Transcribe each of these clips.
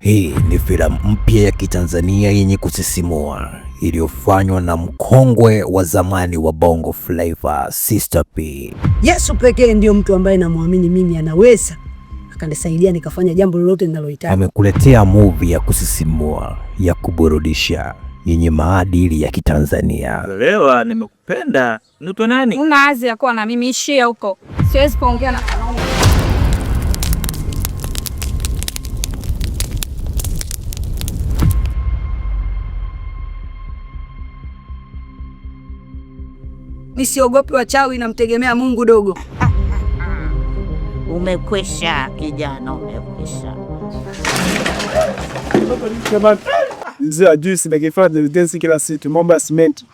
Hii ni filamu mpya ya Kitanzania yenye kusisimua iliyofanywa na mkongwe wa zamani wa Bongo Flava, Sister P. Yesu pekee ndio mtu ambaye namwamini mimi anaweza akanisaidia nikafanya jambo lolote ninalohitaji. Amekuletea movie ya kusisimua, ya kuburudisha, yenye maadili ya Kitanzania. Leo nimekupenda. Unaitwa nani? Una hazi ya kuwa na mimi, ishia huko. Siwezi kuongea na wanaume. Nisiogopi wachawi, namtegemea Mungu dogo. Umekwisha kijana, umekwisha. Mzee ajui sina kifaa cha ujenzi kila siku, mambo ya cement.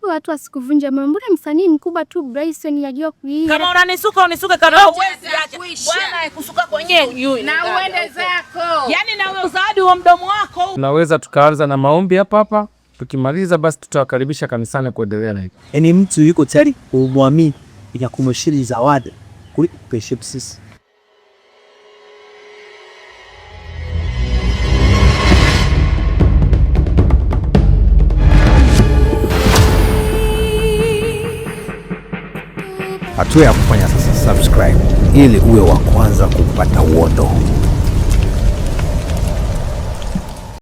Watu wasikuvunja mambo. Mbona msanii mkubwa tu Bryson yajua kuiga. Kama unanisuka unisuke kama uwezi acha. Bwana kusuka kwenyewe na uende zako. Yaani na wewe uzadi wa mdomo wako. Tunaweza tukaanza na maombi hapa. Tukimaliza basi tutawakaribisha kanisani kuendelea na hiyo. Yaani mtu yuko tayari kumwamini ya kumshiri zawadi kuliko peshe sisi. Hatua ya kufanya sasa, subscribe ili uwe wa kwanza kupata uondo.